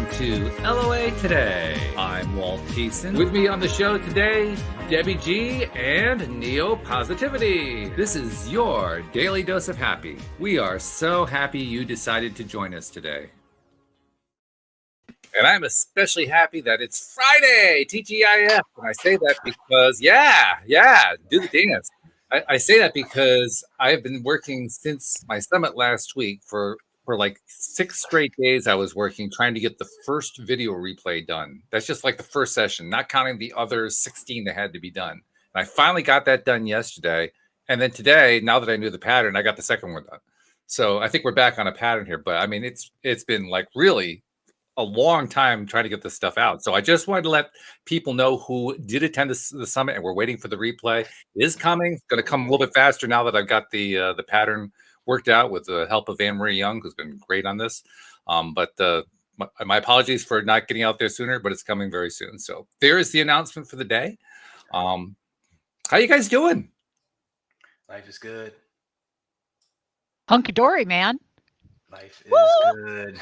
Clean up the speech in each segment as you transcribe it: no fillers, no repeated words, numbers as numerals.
on to LOA Today. I'm Walt. With me on the show today, Debbie G and Neo Positivity. This is your daily dose of happy. We are so happy you decided to join us today. And I'm especially happy that it's Friday, TGIF. And I say that because, do the dance. I say that because I've been working since my summit last week for like 6 straight days. I was working trying to get the first video replay done. That's just like the first session, not counting the other 16 that had to be done. And I finally got that done yesterday. And then today, now that I knew the pattern, I got the second one done. So I think we're back on a pattern here. But I mean, it's been like really a long time trying to get this stuff out. So I just wanted to let people know who did attend the summit and we're waiting for the replay. It is coming. It's going to come a little bit faster now that I've got the pattern worked out with the help of Anne-Marie Young, who's been great on this. But my apologies for not getting out there sooner, but it's coming very soon. So there is the announcement for the day. How you guys doing? Life is good. Hunky-dory, man. Life is good.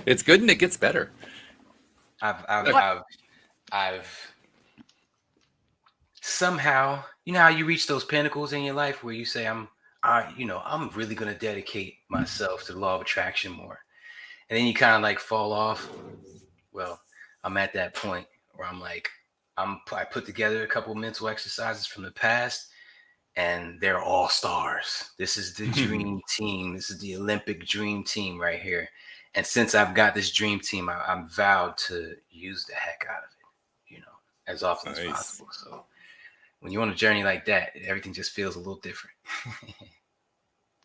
It's good and it gets better. I've somehow, you know how you reach those pinnacles in your life where you say, I'm really going to dedicate myself to the law of attraction more. And then you kind of like fall off. Well, I'm at that point where I'm like, I put together a couple of mental exercises from the past. And they're all stars. This is the dream team. This is the Olympic dream team right here. And since I've got this dream team, I'm vowed to use the heck out of it, as often as possible. So when you're on a journey like that, everything just feels a little different.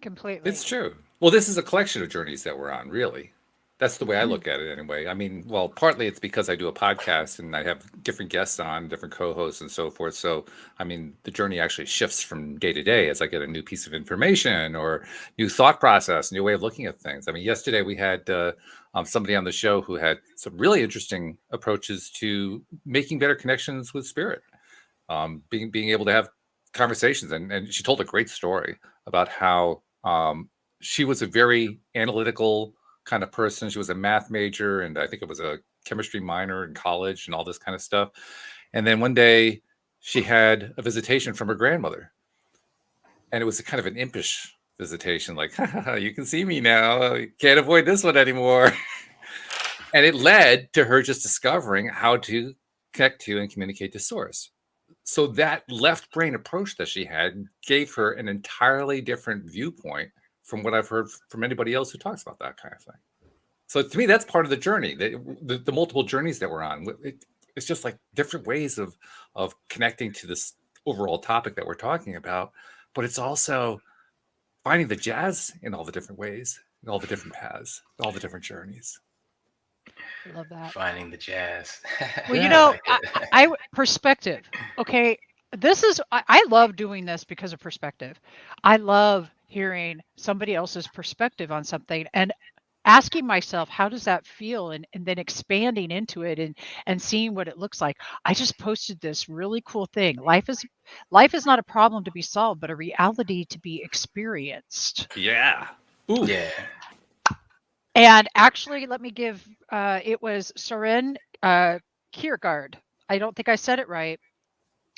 Completely. It's true. Well, this is a collection of journeys that we're on, really. That's the way I look at it anyway. I mean, well, partly it's because I do a podcast and I have different guests on, different co-hosts and so forth. So, I mean, the journey actually shifts from day to day as I get a new piece of information or new thought process, new way of looking at things. I mean, yesterday we had somebody on the show who had some really interesting approaches to making better connections with spirit, being able to have conversations. And she told a great story about how she was a very analytical kind of person. She was a math major and I think it was a chemistry minor in college and all this kind of stuff. And then one day she had a visitation from her grandmother. And it was a kind of an impish visitation, like, you can see me now. You can't avoid this one anymore. And it led to her just discovering how to connect to and communicate to source. So that left brain approach that she had gave her an entirely different viewpoint from what I've heard from anybody else who talks about that kind of thing. So to me, that's part of the journey, the multiple journeys that we're on. It's just like different ways of connecting to this overall topic that we're talking about. But it's also finding the jazz in all the different ways, in all the different paths, all the different journeys. I love that. Finding the jazz. Well, I perspective. Okay. I love doing this because of perspective. I love hearing somebody else's perspective on something and asking myself, how does that feel? And then expanding into it and seeing what it looks like. I just posted this really cool thing. Life is not a problem to be solved, but a reality to be experienced. Yeah. Ooh. Yeah. And actually, let me give, it was Soren Kierkegaard. I don't think I said it right,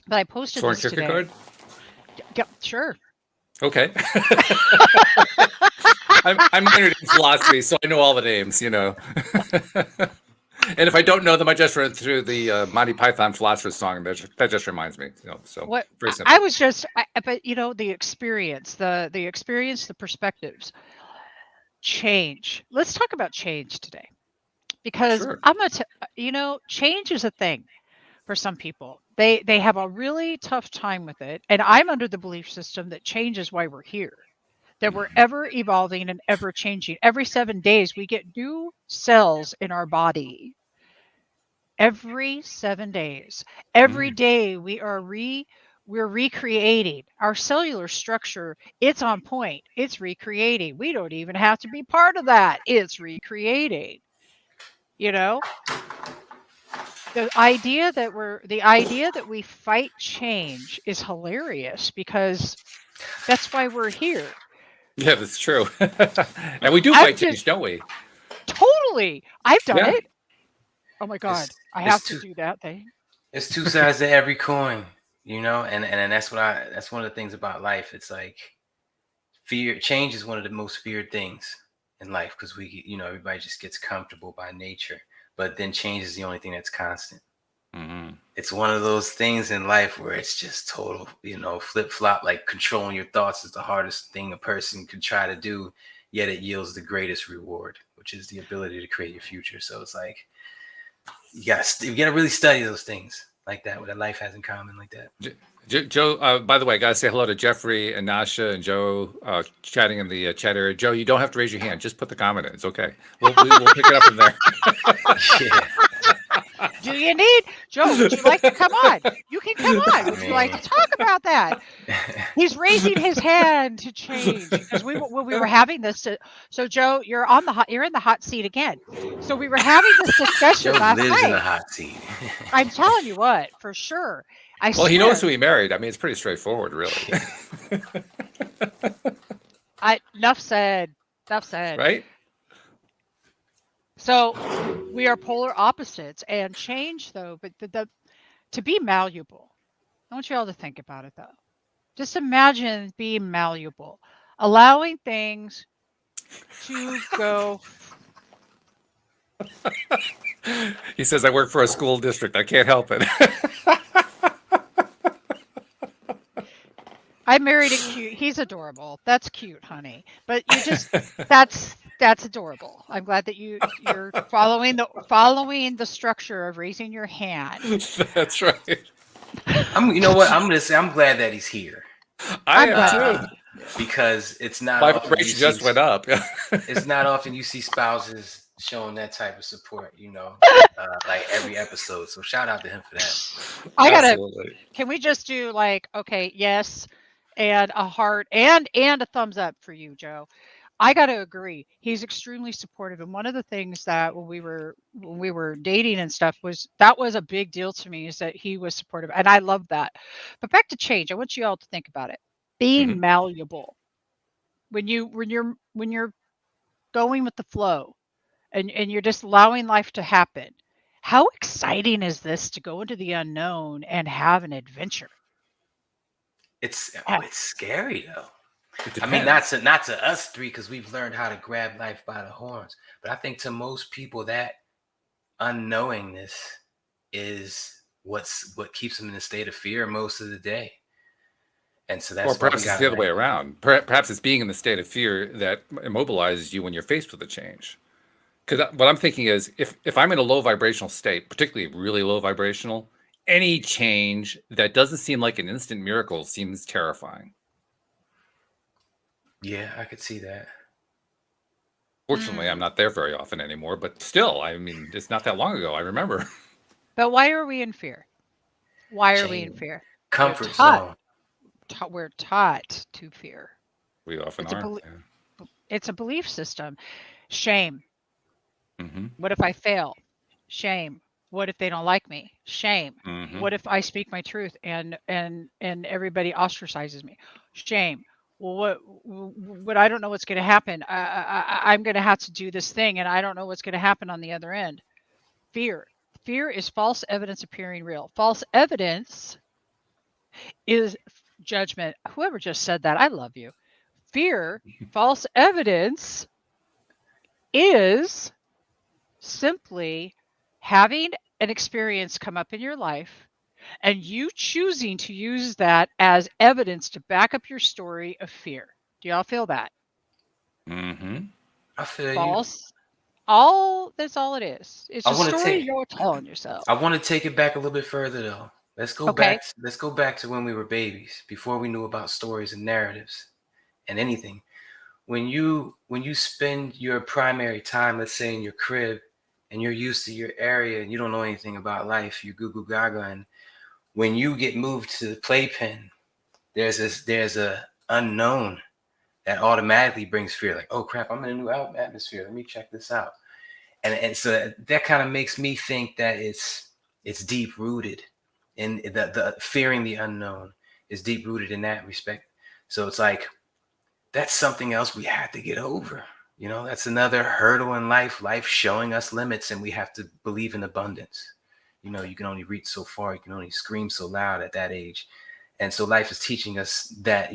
but I posted Soren this today. Kierkegaard? Yep, sure. Okay. I'm minored in philosophy, so I know all the names, And if I don't know them, I just read through the Monty Python Philosopher's Song. That just reminds me. So what very simple. I was just, but the experience, the perspectives, change. Let's talk about change today, because Sure. change is a thing for some people. They have a really tough time with it, and I'm under the belief system that change is why we're here. That we're ever evolving and ever changing. Every 7 days, we get new cells in our body. Every 7 days. Every day, we're recreating our cellular structure. It's on point. It's recreating. We don't even have to be part of that. It's recreating. The idea that we fight change is hilarious, because that's why we're here. Yeah, that's true. And we do fight change, don't we? Totally. totally. I've done Yeah. it. Oh my God. I it's have to two do that thing. it's two sides to every coin, and that's one of the things about life. It's like change is one of the most feared things in life because everybody just gets comfortable by nature, but then change is the only thing that's constant. It's one of those things in life where it's just total, flip flop. Like controlling your thoughts is the hardest thing a person could try to do, yet it yields the greatest reward, which is the ability to create your future. So it's like you gotta really study those things like that, what a life has in common like that. Joe, by the way, I got to say hello to Jeffrey and Nasha and Joe chatting in the chat area. Joe, you don't have to raise your hand. Just put the comment in. It's okay. We'll pick it up from there. Yeah. Do you need, Joe, would you like to come on? You can come on. Would you like to talk about that? He's raising his hand to change because when we were having this. So Joe, you're in the hot seat again. So we were having this discussion Joe last lives in a night. hot seat. I'm telling you what, for sure. Well, he knows who he married. I mean, it's pretty straightforward, really. Enough said. Right? So we are polar opposites, and change, though, but to be malleable. I want you all to think about it, though. Just imagine being malleable, allowing things to go. He says, I work for a school district. I can't help it. I married a cute. He's adorable. That's cute, honey. But you just that's adorable. I'm glad that you're following the structure of raising your hand. That's right. You know what? I'm gonna say I'm glad that he's here. I am too. Because it's not My often vibration just went up. It's not often you see spouses showing that type of support, like every episode. So shout out to him for that. Absolutely. Can we just do like, okay, yes, and a heart and a thumbs up for you, Joe. I got to agree. He's extremely supportive. And one of the things that when we were dating and stuff was a big deal to me, is that he was supportive. And I love that. But back to change, I want you all to think about it. Being malleable. When you're going with the flow and you're just allowing life to happen. How exciting is this to go into the unknown and have an adventure? It's scary though. It I mean, not to us three, because we've learned how to grab life by the horns. But I think to most people, that unknowingness is what keeps them in a state of fear most of the day. And so that's, or perhaps it's the other way around. Perhaps it's being in the state of fear that immobilizes you when you're faced with a change. Because what I'm thinking is, if I'm in a low vibrational state, particularly really low vibrational, any change that doesn't seem like an instant miracle seems terrifying. Yeah, I could see that. Fortunately, I'm not there very often anymore, but still, I mean, it's not that long ago. I remember. But why are we in fear? Why are we in fear? Comfort zone. We're taught to fear. We often are. It's a belief system. Shame. What if I fail? Shame. What if they don't like me? Shame. What if I speak my truth and everybody ostracizes me? Shame. Well, what I don't know what's going to happen. I'm going to have to do this thing, and I don't know what's going to happen on the other end. Fear. Fear is false evidence appearing real. False evidence is judgment. Whoever just said that, I love you. Fear, false evidence is simply having an experience come up in your life and you choosing to use that as evidence to back up your story of fear. Do y'all feel that? I feel false. That's all it is. It's a story you're telling yourself. I want to take it back a little bit further though. Let's go back to when we were babies, before we knew about stories and narratives and anything. When you spend your primary time, let's say in your crib, and you're used to your area and you don't know anything about life, you goo goo gaga, and when you get moved to the playpen, there's a unknown that automatically brings fear. Like, oh crap, I'm in a new atmosphere. Let me check this out. And so that kind of makes me think that it's deep rooted in the fearing the unknown is deep rooted in that respect. So it's like, that's something else we had to get over. That's another hurdle in life. Life showing us limits, and we have to believe in abundance. You can only reach so far. You can only scream so loud at that age. And so life is teaching us that,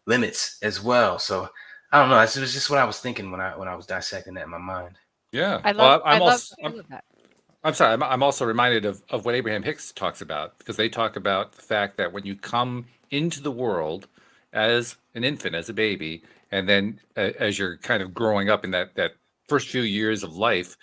limits as well. So I don't know. It was just what I was thinking when I was dissecting that in my mind. Yeah. I Well, love that. I'm sorry. I'm also reminded of what Abraham Hicks talks about, because they talk about the fact that when you come into the world as an infant, as a baby, and then as you're kind of growing up in that first few years of life,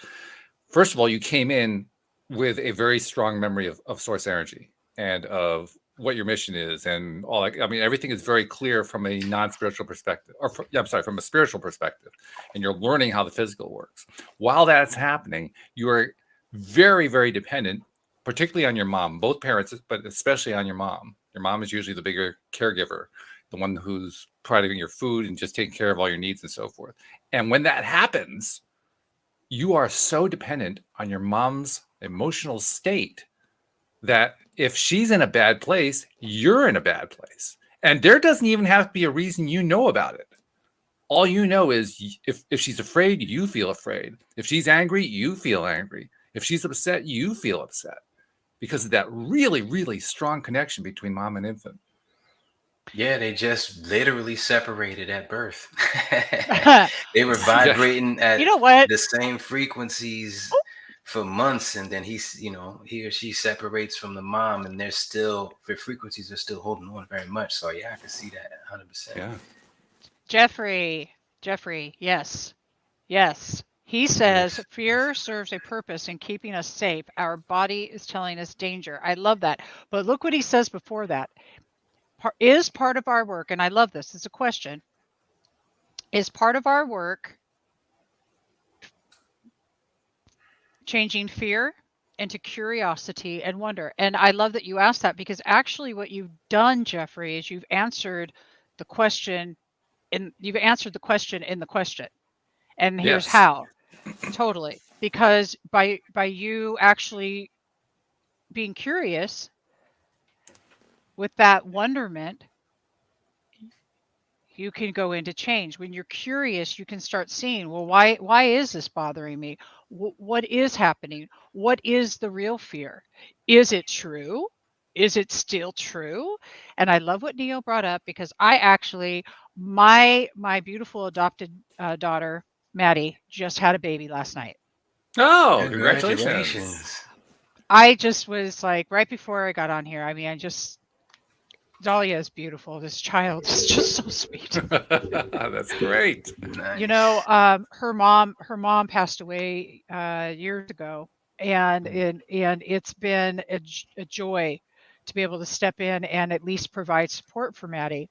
first of all, you came in with a very strong memory of source energy and of what your mission is and all that. I mean, everything is very clear from a non-spiritual perspective, or from a spiritual perspective, and you're learning how the physical works. While that's happening, you are very, very dependent, particularly on your mom, both parents, but especially on your mom. Your mom is usually the bigger caregiver, the one who's providing your food and just taking care of all your needs and so forth. And when that happens, you are so dependent on your mom's emotional state that if she's in a bad place, you're in a bad place. And there doesn't even have to be a reason about it. All you know is if she's afraid, you feel afraid. If she's angry, you feel angry. If she's upset, you feel upset, because of that really, really strong connection between mom and infant. Yeah, they just literally separated at birth. They were vibrating at the same frequencies for months, and then he or she separates from the mom, and their frequencies are still holding on very much. So yeah, I can see that 100%. Yeah. Jeffrey, yes. He says fear serves a purpose in keeping us safe. Our body is telling us danger. I love that. But look what he says before that. Is part of our work, and I love this, it's a question, is part of our work changing fear into curiosity and wonder? And I love that you asked that, because actually what you've done, Jeffrey, is you've answered the question in the question. And here's how. Totally. Because by you actually being curious with that wonderment, you can go into change. When you're curious, you can start seeing, well, why is this bothering me? What is happening? What is the real fear? Is it true? Is it still true? And I love what Neil brought up, because I actually, my beautiful adopted daughter, Maddie, just had a baby last night. Oh, congratulations. I just was like, right before I got on here, I mean, Dahlia is beautiful. This child is just so sweet. That's great. Nice. Her mom passed away years ago, and it's been a joy to be able to step in and at least provide support for Maddie.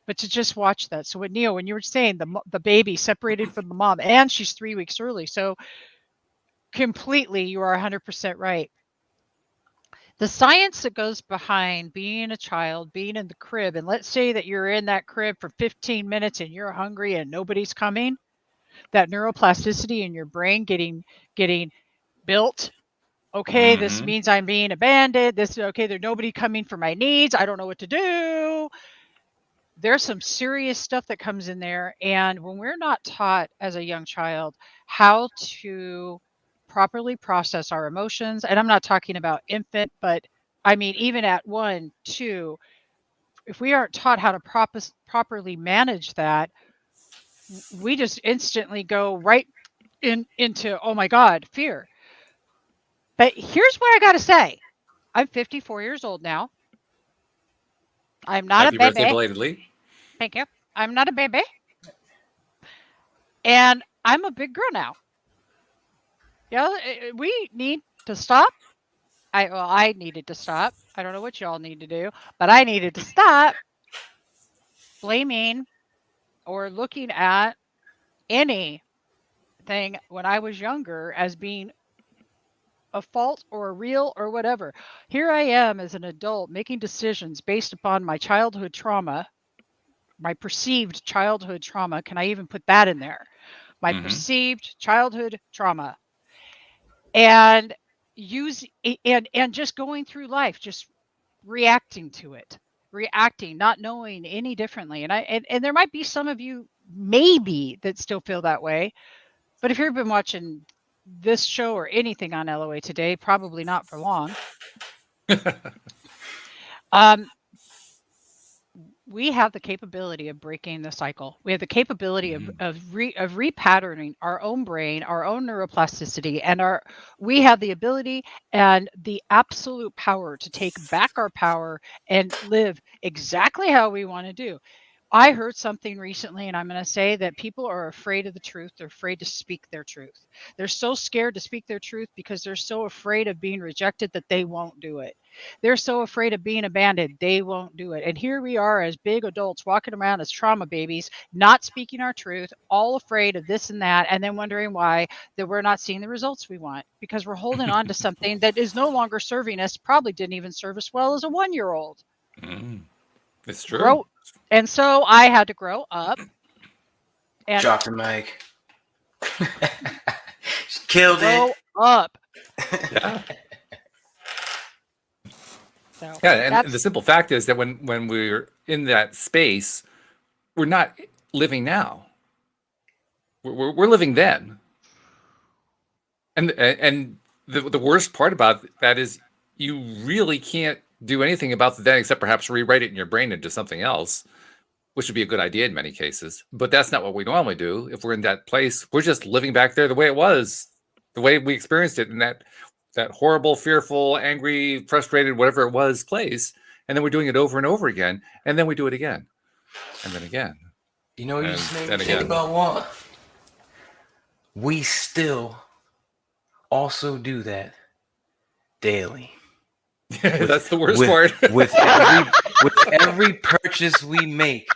But to just watch that. So when you were saying the baby separated from the mom, and she's 3 weeks early, so completely, you are 100% right. The science that goes behind being a child, being in the crib, and let's say that you're in that crib for 15 minutes and you're hungry and nobody's coming, that neuroplasticity in your brain getting built. Okay, this means I'm being abandoned. There's nobody coming for my needs. I don't know what to do. There's some serious stuff that comes in there. And when we're not taught as a young child how to properly process our emotions, and I'm not talking about infant, but I mean, even at 1, 2, if we aren't taught how to properly manage that, we just instantly go right into, oh my God, fear. But here's what I got to say. I'm 54 years old now. I'm not Happy a baby. Birthday belatedly. Thank you. I'm not a baby. And I'm a big girl now. Yeah, we need to stop. I needed to stop. I don't know what y'all need to do, but I needed to stop blaming or looking at anything when I was younger as being a fault or a real or whatever. Here I am as an adult making decisions based upon my childhood trauma, my perceived childhood trauma. Can I even put that in there? My perceived childhood trauma. And just going through life, just reacting to it, not knowing any differently. And there might be some of you maybe that still feel that way. But if you've been watching this show or anything on LOA today, probably not for long. Um, we have the capability of breaking the cycle. We have the capability of repatterning our own brain, our own neuroplasticity, and we have the ability and the absolute power to take back our power and live exactly how we want to do. I heard something recently, and I'm going to say that people are afraid of the truth. They're afraid to speak their truth. They're so scared to speak their truth because they're so afraid of being rejected that they won't do it. They're so afraid of being abandoned, they won't do it. And here we are as big adults walking around as trauma babies, not speaking our truth, all afraid of this and that, and then wondering why that we're not seeing the results we want because we're holding on to something that is no longer serving us, probably didn't even serve us well as a 1-year-old. It's true. And so I had to grow up. And drop the mic. Killed grow it. up. Yeah. So yeah, and the simple fact is that when we're in that space, we're not living now. We're living then. And the worst part about that is you really can't do anything about the then except perhaps rewrite it in your brain into something else, which would be a good idea in many cases. But that's not what we normally do. If we're in that place, we're just living back there the way it was, the way we experienced it in that horrible, fearful, angry, frustrated, whatever it was place. And then we're doing it over and over again. And then we do it again. And then again. You know, you just made me think about Walt. We still also do that daily. That's the worst part. with every purchase we make.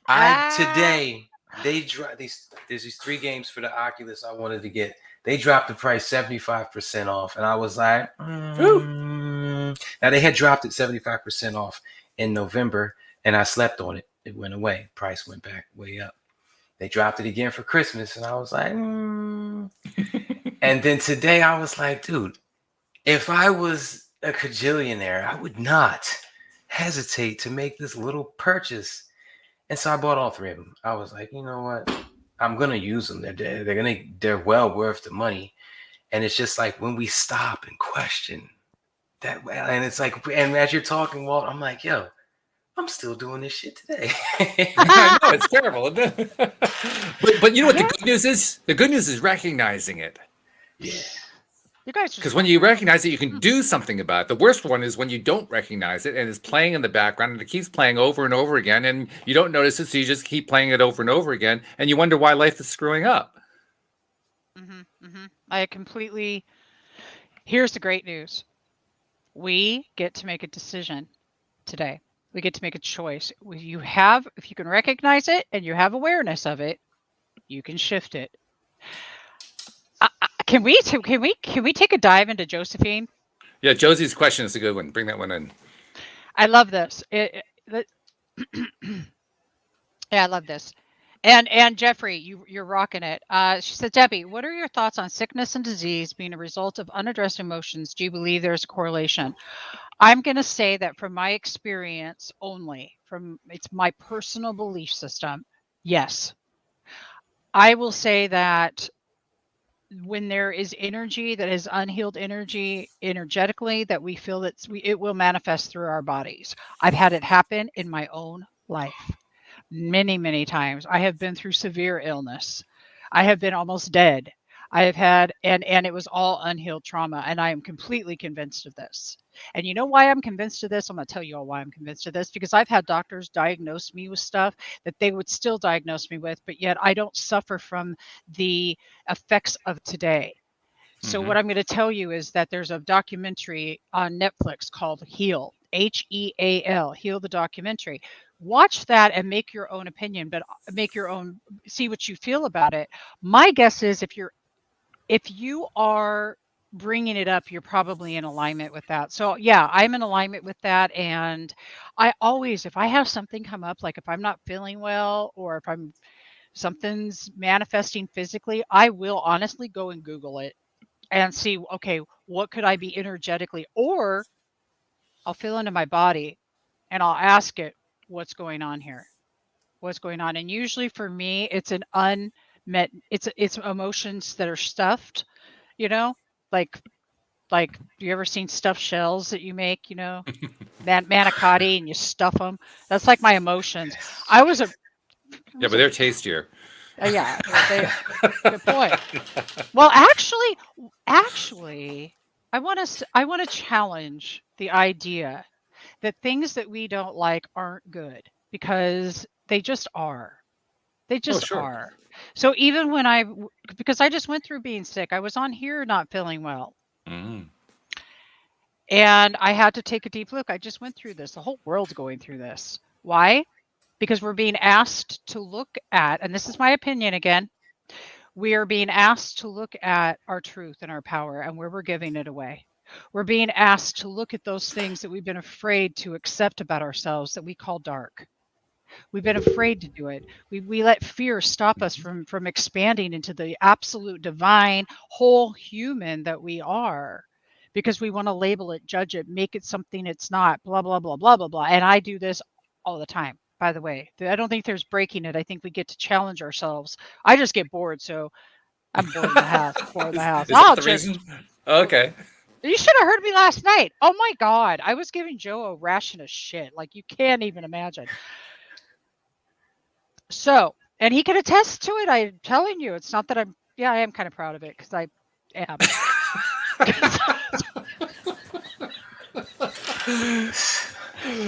Today there's these 3 games for the Oculus I wanted to get. They dropped the price 75% off, and I was like, Now they had dropped it 75% off in November, and I slept on it. It went away. Price went back way up. They dropped it again for Christmas, and I was like, And then today I was like, dude, if I was a cajillionaire, I would not hesitate to make this little purchase. And so I bought all 3 of them. I was like, you know what? I'm gonna use them. They're well worth the money. And it's just like when we stop and question that, and it's like, and as you're talking, Walt, I'm like, yo, I'm still doing this shit today. I know, it's terrible, isn't it? but you know what the good news is? The good news is recognizing it. Yeah. Because when you recognize it, you can do something about it. The worst one is when you don't recognize it and it's playing in the background and it keeps playing over and over again and you don't notice it, so you just keep playing it over and over again and you wonder why life is screwing up. I completely... Here's the great news. We get to make a decision today. We get to make a choice. If you can recognize it and you have awareness of it, you can shift it. Can we take a dive into Josephine? Yeah, Josie's question is a good one. Bring that one in. I love this. Yeah, I love this. And Jeffrey, you're rocking it. She said, Debbie, what are your thoughts on sickness and disease being a result of unaddressed emotions? Do you believe there's a correlation? I'm going to say that from my experience only, it's my personal belief system, yes. I will say that when there is energy that is unhealed energy energetically, that we feel that it will manifest through our bodies. I've had it happen in my own life many, many times. I have been through severe illness. I have been almost dead. I have had, and it was all unhealed trauma. And I am completely convinced of this. And you know why I'm convinced of this? I'm going to tell you all why I'm convinced of this, because I've had doctors diagnose me with stuff that they would still diagnose me with, but yet I don't suffer from the effects of today. So what I'm going to tell you is that there's a documentary on Netflix called Heal, Heal, Heal the documentary. Watch that and make your own opinion, but see what you feel about it. My guess is if you are bringing it up, you're probably in alignment with that. So yeah, I'm in alignment with that. And I always, if I have something come up, like if I'm not feeling well, or if something's manifesting physically, I will honestly go and Google it and see, okay, what could I be energetically, or I'll feel into my body and I'll ask it, what's going on here? what's going on. And usually for me, it's an unmet, it's emotions that are stuffed, you know, like you ever seen stuffed shells that you make, manicotti, and you stuff them? That's like my emotions. I was a, Yeah, but they're tastier. yeah, good point. Well, actually, I want to challenge the idea that things that we don't like aren't good, because they just are. They Oh, just sure. are. So even when because I just went through being sick, I was on here not feeling well. Mm. And I had to take a deep look. I just went through this. The whole world's going through this. Why? Because we're being asked to look at, and this is my opinion again, we are being asked to look at our truth and our power and where we're giving it away. We're being asked to look at those things that we've been afraid to accept about ourselves that we call dark. We've been afraid to do it. We let fear stop us from expanding into the absolute divine whole human that we are, because we want to label it, judge it, make it something it's not, blah, blah, blah, blah, blah, blah. And I do this all the time, by the way. I don't think there's breaking it. I think we get to challenge ourselves. I just get bored, so I'm bored in the house. Bored in the house. Is that the reason? Okay. You should have heard me last night. Oh my God. I was giving Joe a ration of shit. Like, you can't even imagine. So, and he can attest to it. I'm telling you, it's not that I am kind of proud of it, because I am.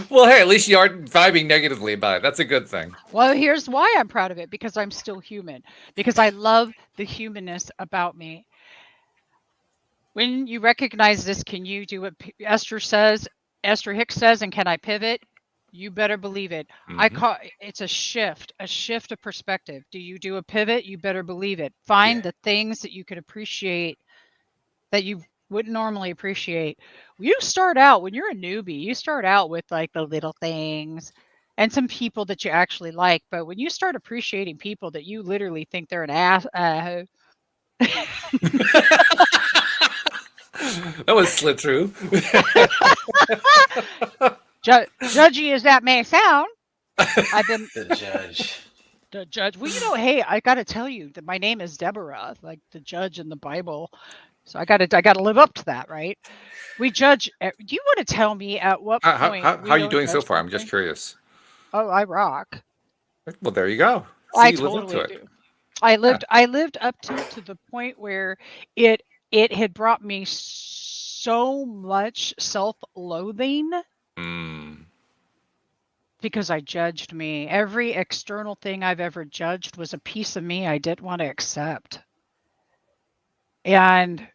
Well, hey, at least you aren't vibing negatively about it. That's a good thing. Well, here's why I'm proud of it, because I'm still human, because I love the humanness about me. When you recognize this, can you do what Esther Hicks says, and can I pivot? You better believe it. Mm-hmm. It's a shift of perspective. Do you do a pivot? You better believe it. Find the things that you could appreciate that you wouldn't normally appreciate. You start out, when you're a newbie, you start out with like the little things and some people that you actually like. But when you start appreciating people that you literally think they're an ass, That was slid through. judgy as that may sound, I've been The judge. the judge. Well, hey, I got to tell you that my name is Deborah, like the judge in the Bible. So I got to live up to that, right? We judge. Do you want to tell me at what point How we are you don't doing so judge far? I'm just something? curious. Oh, I rock. Well, there you go. See, I you live up to totally it. do. I Yeah. lived up to the point where it had brought me so much self-loathing, Mm. because I judged me. Every external thing I've ever judged was a piece of me I didn't want to accept. And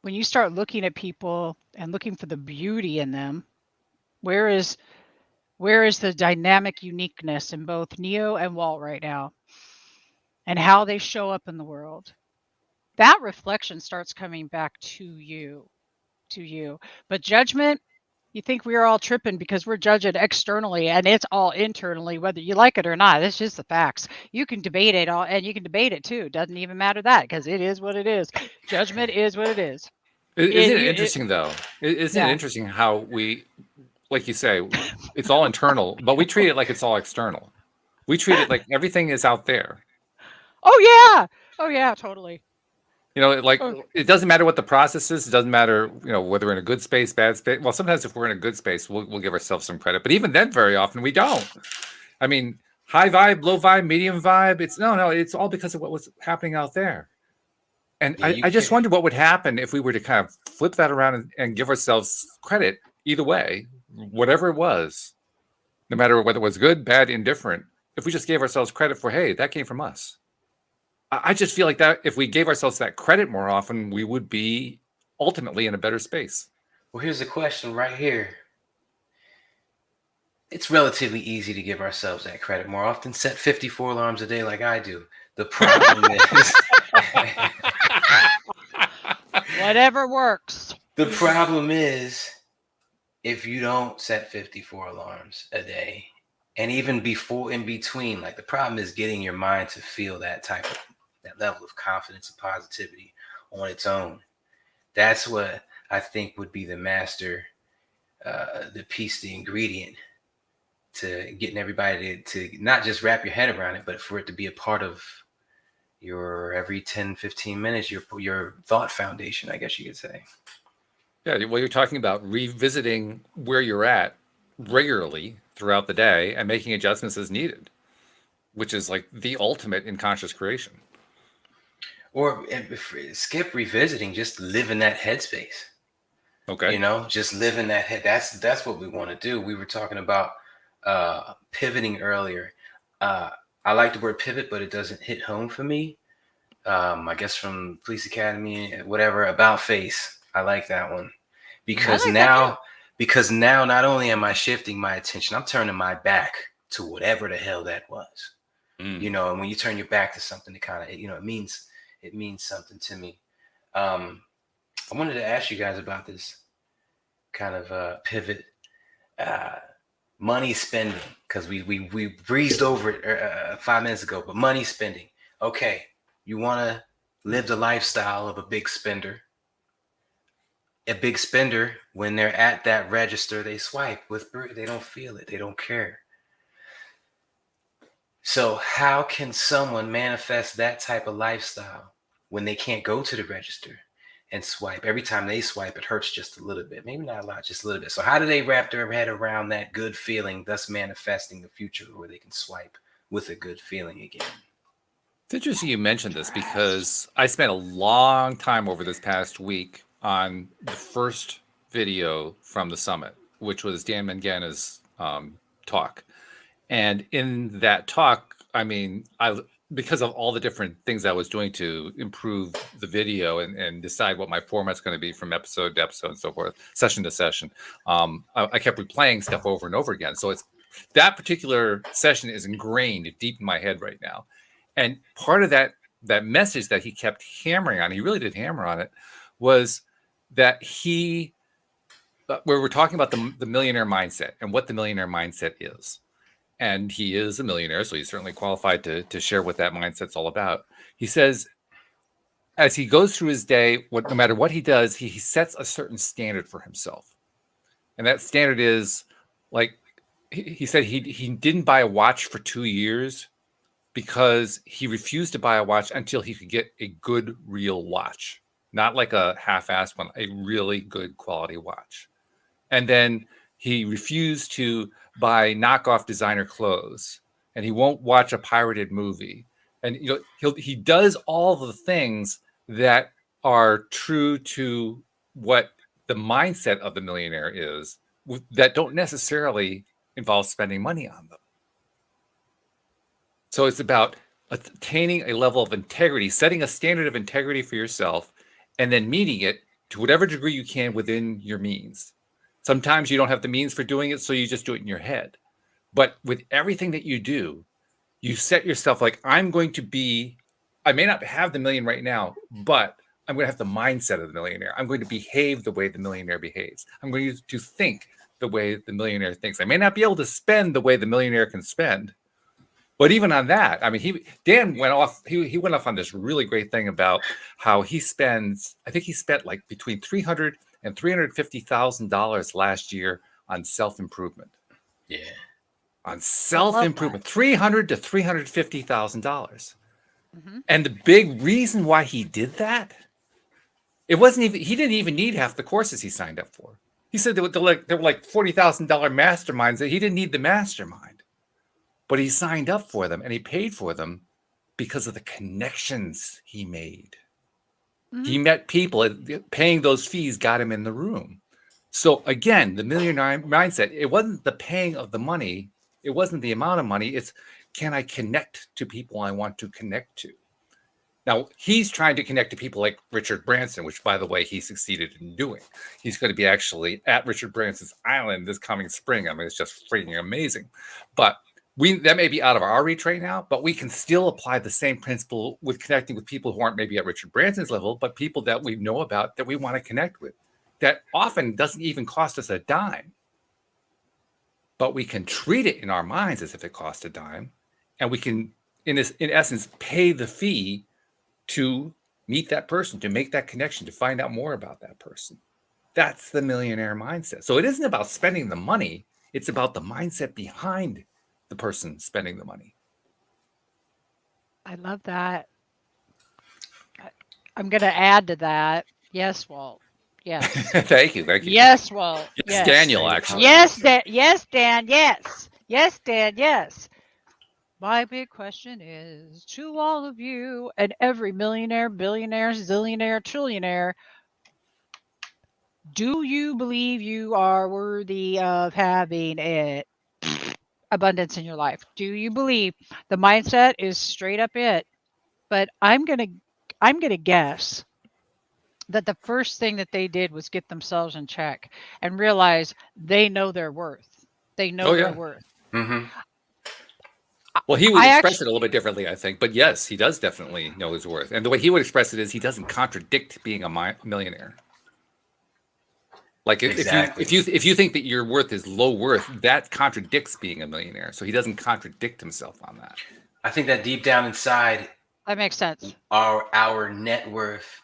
when you start looking at people and looking for the beauty in them, where is the dynamic uniqueness in both Neo and Walt right now, and how they show up in the world? That reflection starts coming back to you. But judgment, you think we're all tripping because we're judging externally, and it's all internally, whether you like it or not. It's just the facts. You can debate it all, and you can debate it too. Doesn't even matter that, because it is what it is. Judgment is what it is. Isn't it interesting, though? Isn't it Yeah. interesting how we, like you say, it's all internal, but we treat it like it's all external. We treat it like everything is out there. Oh yeah, totally. Like Oh, it doesn't matter what the process is. It doesn't matter, whether we're in a good space, bad space. Well, sometimes if we're in a good space, we'll give ourselves some credit. But even then, very often we don't. I mean, high vibe, low vibe, medium vibe. It's no. It's all because of what was happening out there. And Yeah, you I just can. wonder what would happen if we were to kind of flip that around and give ourselves credit either way, whatever it was, no matter whether it was good, bad, indifferent. If we just gave ourselves credit for, hey, that came from us. I just feel like that if we gave ourselves that credit more often, we would be ultimately in a better space. Well, here's the question right here. It's relatively easy to give ourselves that credit more often. Set 54 alarms a day like I do. The problem is whatever works. the problem is if you don't set 54 alarms a day, and even before, in between, like the problem is getting your mind to feel that level of confidence and positivity on its own. That's what I think would be the master, the piece, the ingredient to getting everybody to not just wrap your head around it, but for it to be a part of your every 10, 15 minutes, your thought foundation, I guess you could say. Yeah, well, you're talking about revisiting where you're at regularly throughout the day and making adjustments as needed, which is like the ultimate in conscious creation. Or skip revisiting, just live in that headspace. Okay. You know, just live in that head. That's what we want to do. We were talking about pivoting earlier. I like the word pivot, but it doesn't hit home for me. I guess from Police Academy, whatever, about face. I like that one because now not only am I shifting my attention, I'm turning my back to whatever the hell that was. You know, and when you turn your back to something, it kind of, you know, it means something to me. I wanted to ask you guys about this kind of pivot, money spending, because we breezed over it 5 minutes ago, but money spending. Okay, you want to live the lifestyle of a big spender. A big spender, when they're at that register, they swipe they don't feel it, they don't care. So how can someone manifest that type of lifestyle when they can't go to the register and swipe? Every time they swipe, it hurts just a little bit, maybe not a lot, just a little bit. So how do they wrap their head around that good feeling, thus manifesting the future where they can swipe with a good feeling again? It's interesting you mentioned this because I spent a long time over this past week on the first video from the summit, which was Dan Mangana's talk. And in that talk, I mean, because of all the different things I was doing to improve the video and decide what my format's going to be from episode to episode and so forth, session to session, I kept replaying stuff over and over again. So it's that particular session is ingrained deep in my head right now. And part of that message that he kept hammering on, he really did hammer on it, was that we were talking about the millionaire mindset and what the millionaire mindset is. And he is a millionaire, so he's certainly qualified to share what that mindset's all about. He says, as he goes through his day, no matter what he does, he sets a certain standard for himself. And that standard is, like, he said he didn't buy a watch for 2 years because he refused to buy a watch until he could get a good, real watch. Not like a half-assed one, a really good quality watch. And then he refused to buy knockoff designer clothes, and he won't watch a pirated movie. And he does all the things that are true to what the mindset of the millionaire is, that don't necessarily involve spending money on them. So it's about attaining a level of integrity, setting a standard of integrity for yourself, and then meeting it to whatever degree you can within your means. Sometimes you don't have the means for doing it, so you just do it in your head. But with everything that you do, you set yourself like, I may not have the million right now, but I'm going to have the mindset of the millionaire. I'm going to behave the way the millionaire behaves. I'm going to think the way the millionaire thinks. I may not be able to spend the way the millionaire can spend. But even on that, I mean, Dan went off. He went off on this really great thing about how he spends. I think he spent like between $300,000 and $350,000 last year on self-improvement. Yeah, on self-improvement, $300,000 to $350,000. Mm-hmm. And the big reason why he did that, he didn't even need half the courses he signed up for. He said there were like $40,000 masterminds that he didn't need the mastermind. But he signed up for them and he paid for them because of the connections he made. Mm-hmm. He met people, paying those fees got him in the room. So again, the millionaire mindset, it wasn't the paying of the money. It wasn't the amount of money. It's, can I connect to people I want to connect to? Now, he's trying to connect to people like Richard Branson, which, by the way, he succeeded in doing. He's going to be actually at Richard Branson's island this coming spring. I mean, it's just freaking amazing. But that may be out of our reach right now, but we can still apply the same principle with connecting with people who aren't maybe at Richard Branson's level, but people that we know about that we want to connect with. That often doesn't even cost us a dime. But we can treat it in our minds as if it cost a dime. And we can, in essence, pay the fee to meet that person, to make that connection, to find out more about that person. That's the millionaire mindset. So it isn't about spending the money. It's about the mindset behind the person spending the money. I love that. I'm going to add to that. Yes, Walt. Yes. Thank you. Yes, Walt. Yes, Yes. Daniel, Say actually. Yes, Dan. Yes, Dan. Yes. Yes, Dan. Yes. My big question is to all of you and every millionaire, billionaire, zillionaire, trillionaire. Do you believe you are worthy of having it? Abundance in your life? Do you believe the mindset is straight up it? But I'm gonna guess that the first thing that they did was get themselves in check and realize they know their worth. They know Oh, their yeah. worth. Mm-hmm. Well, he would I express actually it a little bit differently, I think. But yes, he does definitely know his worth. And the way he would express it is he doesn't contradict being a millionaire. Like Exactly. if you think that your worth is low worth, that contradicts being a millionaire. So he doesn't contradict himself on that. I think that deep down inside, that makes sense. our net worth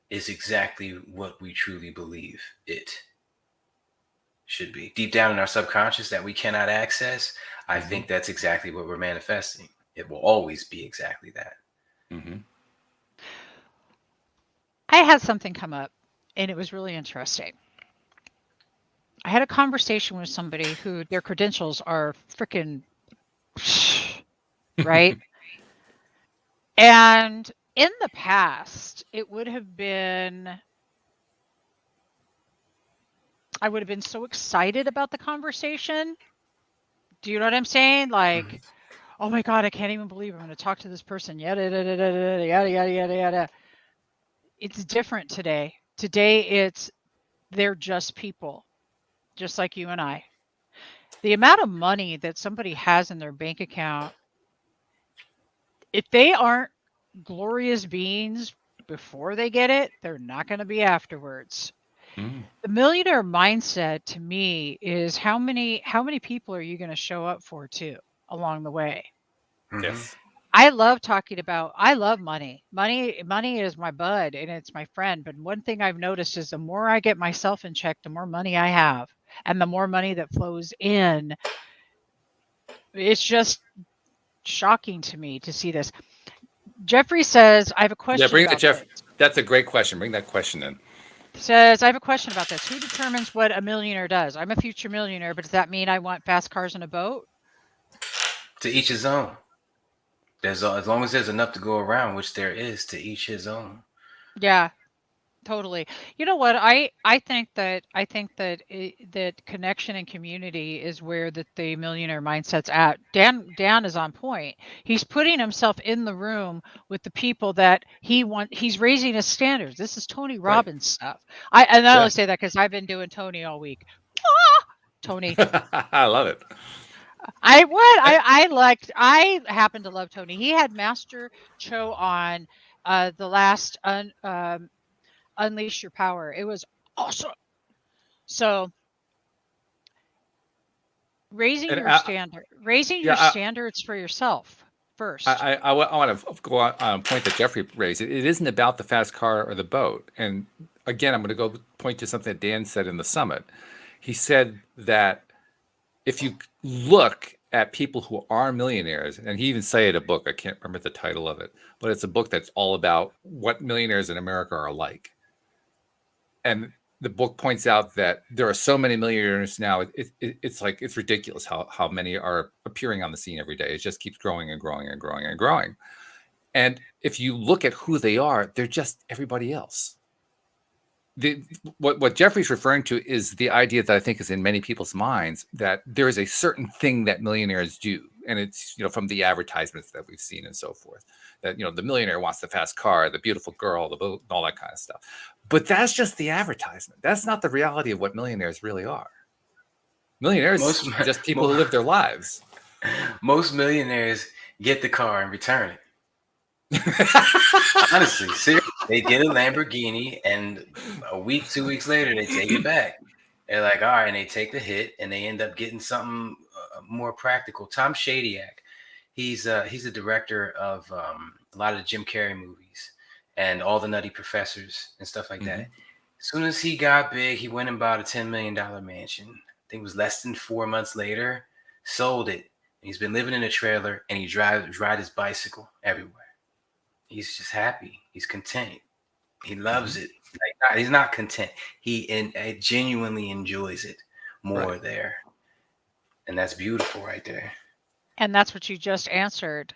is exactly what we truly believe it should be. Deep down in our subconscious that we cannot access, I think that's exactly what we're manifesting. It will always be exactly that. Mm-hmm. I had something come up and it was really interesting. I had a conversation with somebody who their credentials are freaking right. And in the past, it would have been, I would have been so excited about the conversation. Do you know what I'm saying? Like, oh my God, I can't even believe I'm going to talk to this person. Yada, yada, yada, yada, yada, yada, yada. It's different today. Today, they're just people, just like you and I. The amount of money that somebody has in their bank account, if they aren't glorious beings before they get it, they're not going to be afterwards. Mm-hmm. The millionaire mindset to me is how many people are you going to show up for too along the way? Mm-hmm. Yes. I love I love money. Money is my bud and it's my friend. But one thing I've noticed is the more I get myself in check, the more money I have and the more money that flows in. It's just shocking to me to see this. Jeffrey says, I have a question Yeah, bring about that, Jeff. this. That's a great question. Bring that question in. Says, I have a question about this. Who determines what a millionaire does? I'm a future millionaire, but does that mean I want fast cars and a boat? To each his own. As long as there's enough to go around, which there is, to each his own. Yeah, totally. You know what? I think that that connection and community is where the millionaire mindset's at. Dan is on point. He's putting himself in the room with the people that he's raising his standards. This is Tony Right. Robbins stuff. I Yeah. only say that because I've been doing Tony all week. Ah! Tony. I love it. I happen to love Tony. He had Master Cho on the last Unleash Your Power. It was awesome. So raising And your standards for yourself first. I want to go on a point that Jeffrey raised. It isn't about the fast car or the boat. And again, I'm going to go point to something that Dan said in the summit. He said that if you look at people who are millionaires, and he even cited a book, I can't remember the title of it, but it's a book that's all about what millionaires in America are like. And the book points out that there are so many millionaires now. It's like, it's ridiculous how many are appearing on the scene every day. It just keeps growing and growing and growing and growing. And if you look at who they are, they're just everybody else. What Jeffrey's referring to is the idea that I think is in many people's minds that there is a certain thing that millionaires do. And it's, from the advertisements that we've seen and so forth, that, the millionaire wants the fast car, the beautiful girl, the boat, all that kind of stuff. But that's just the advertisement. That's not the reality of what millionaires really are. Millionaires are just people who live their lives. Most millionaires get the car and return it. Honestly, seriously, they get a Lamborghini and a week, 2 weeks later, they take it back. They're like, all right, and they take the hit and they end up getting something more practical. Tom Shadyac, he's a director of a lot of the Jim Carrey movies and all the Nutty Professors and stuff like that. As soon as he got big, he went and bought a $10 million mansion think it was less than 4 months later, sold it. He's been living in a trailer, and he rides his bicycle everywhere. He's just happy. He's content. He loves it. Like, he's not content. He genuinely enjoys it more there. And that's beautiful right there. And that's what you just answered.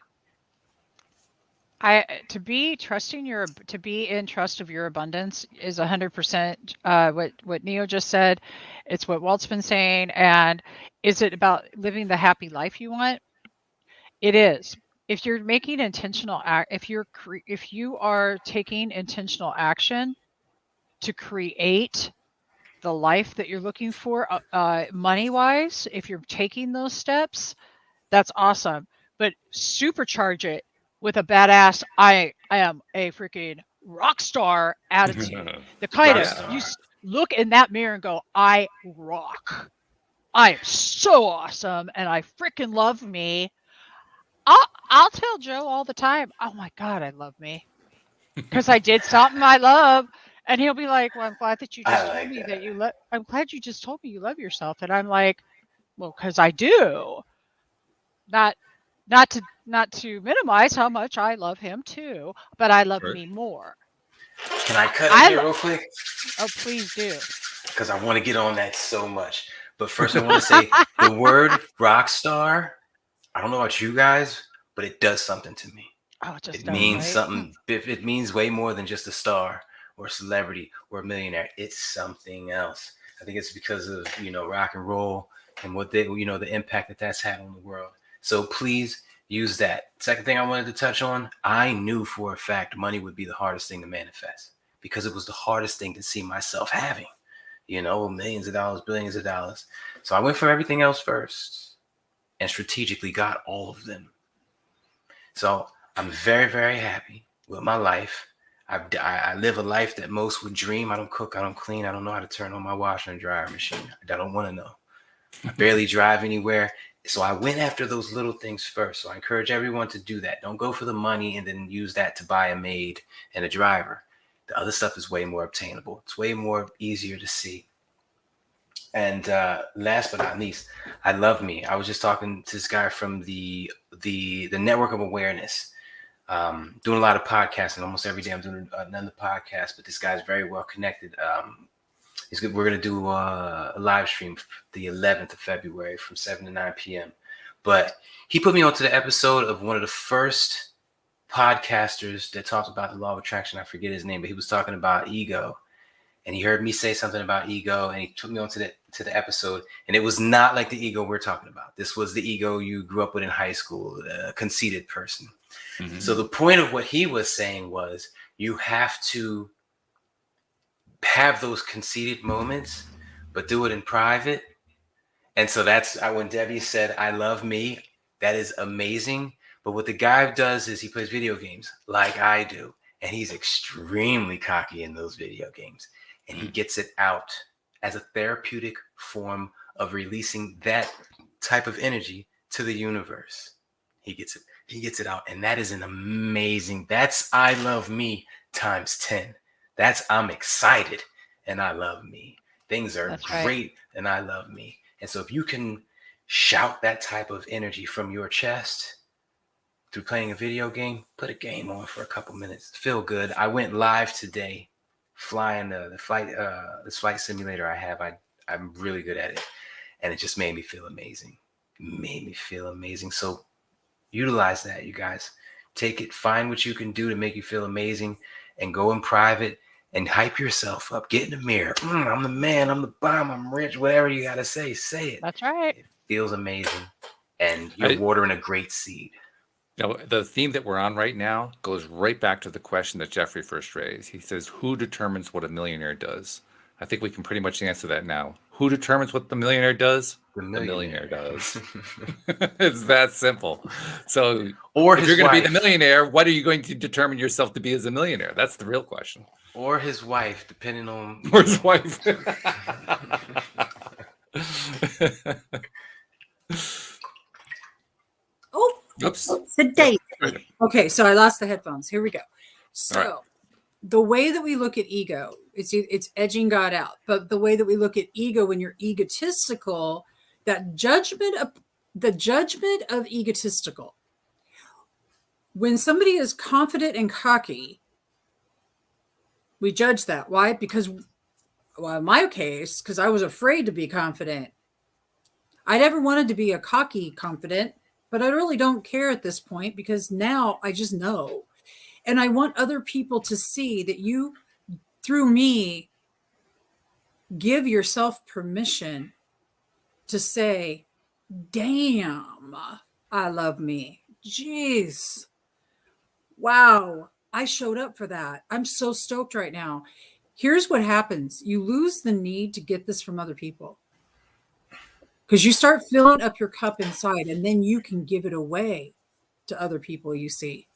To be in trust of your abundance is 100% what Neo just said. It's what Walt's been saying. And is it about living the happy life you want? It is. If you're making intentional if you are taking intentional action to create the life that you're looking for, money wise, if you're taking those steps, that's awesome. But supercharge it with a badass, I am a freaking rock star attitude. The kind of you look in that mirror and go, I rock. I am so awesome, and I freaking love me. I'll tell Joe all the time, oh my God, I love me. Because I did something I love. And he'll be like, well, I'm glad that you just told me that you love. I'm glad you just told me you love yourself. And I'm like, well, because I do. Not to minimize how much I love him too, but I love me more. Can I cut in here real quick? Oh, please do. Because I want to get on that so much. But first, I want to say the word rock star. I don't know about you guys, but it does something to me. Oh, it means something. It means way more than just a star or a celebrity or a millionaire. It's something else. I think it's because of rock and roll and what they the impact that's had on the world. So please use that. Second thing I wanted to touch on, I knew for a fact money would be the hardest thing to manifest because it was the hardest thing to see myself having, millions of dollars, billions of dollars. So I went for everything else first and strategically got all of them. So I'm very, very happy with my life. I live a life that most would dream. I don't cook. I don't clean. I don't know how to turn on my washer and dryer machine. I don't want to know. I barely drive anywhere. So I went after those little things first. So I encourage everyone to do that. Don't go for the money and then use that to buy a maid and a driver. The other stuff is way more obtainable. It's way more easier to see. And last but not least, I love me. I was just talking to this guy from the Network of Awareness, doing a lot of podcasting. Almost every day I'm doing another podcast, but this guy's very well connected. We're going to do a live stream the 11th of February from 7 to 9 p.m. But he put me onto the episode of one of the first podcasters that talked about the law of attraction. I forget his name, but he was talking about ego. And he heard me say something about ego, and he took me onto the episode. And it was not like the ego we're talking about. This was the ego you grew up with in high school, a conceited person. Mm-hmm. So the point of what he was saying was you have to have those conceited moments, but do it in private. And so that's when Debbie said, I love me. That is amazing. But what the guy does is he plays video games like I do. And he's extremely cocky in those video games. And he gets it out as a therapeutic form of releasing that type of energy to the universe. He gets it out. And that is an amazing, that's I love me times 10. That's I'm excited and I love me. Things are great and I love me. And so if you can shout that type of energy from your chest through playing a video game, put a game on for a couple minutes. Feel good. I went live today flying this flight simulator I have. I'm really good at it. And it just made me feel amazing. So utilize that, you guys. Take it, find what you can do to make you feel amazing and go in private and hype yourself up. Get in the mirror. I'm the man, I'm the bomb, I'm rich, whatever you got to say it. That's right. It feels amazing. And you're watering a great seed. The theme that we're on right now goes right back to the question that Jeffrey first raised. He says, who determines what a millionaire does? I think we can pretty much answer that now. Who determines what the millionaire does? The millionaire does. It's that simple. So if you're going to be the millionaire, what are you going to determine yourself to be as a millionaire? That's the real question. Or his wife, depending on... Or his wife. Oh, oops. Today. Okay, so I lost the headphones. Here we go. So the way that we look at ego, It's edging God out. But the way that we look at ego, when you're egotistical, the judgment of egotistical. When somebody is confident and cocky, we judge that. Why? Because, well, in my case, because I was afraid to be confident. I never wanted to be a cocky confident, but I really don't care at this point because now I just know. And I want other people to see that you, through me, give yourself permission to say, damn, I love me. Jeez. Wow. I showed up for that. I'm so stoked right now. Here's what happens. You lose the need to get this from other people because you start filling up your cup inside and then you can give it away to other people you see.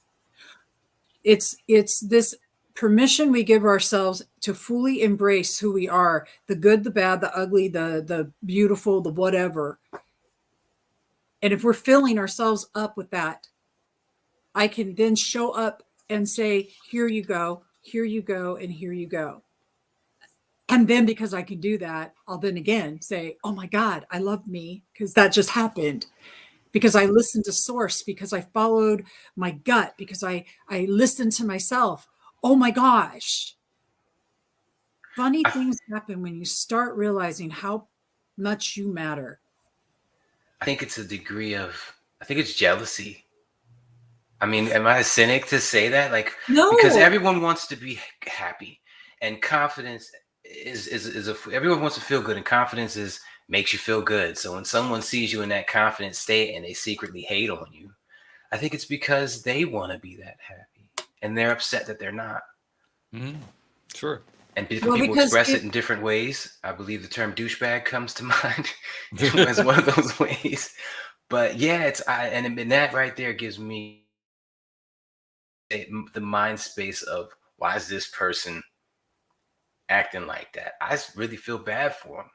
It's this permission we give ourselves to fully embrace who we are, the good, the bad, the ugly, the beautiful, the whatever. And if we're filling ourselves up with that, I can then show up and say, here you go, and here you go. And then because I can do that, I'll then again say, oh my God, I love me because that just happened. Because I listened to source, because I followed my gut, because I listened to myself. Oh my gosh. Funny things happen when you start realizing how much you matter. I think it's a degree of, I think it's jealousy. I mean, am I a cynic to say that? Like, No. Because everyone wants to be happy, and confidence everyone wants to feel good, and confidence makes you feel good. So when someone sees you in that confident state and they secretly hate on you, I think it's because they want to be that happy and they're upset that they're not. Mm-hmm. Sure. And different people express it in different ways. I believe the term douchebag comes to mind as one of those ways. But yeah, and that right there gives me the mind space of, why is this person acting like that? I really feel bad for him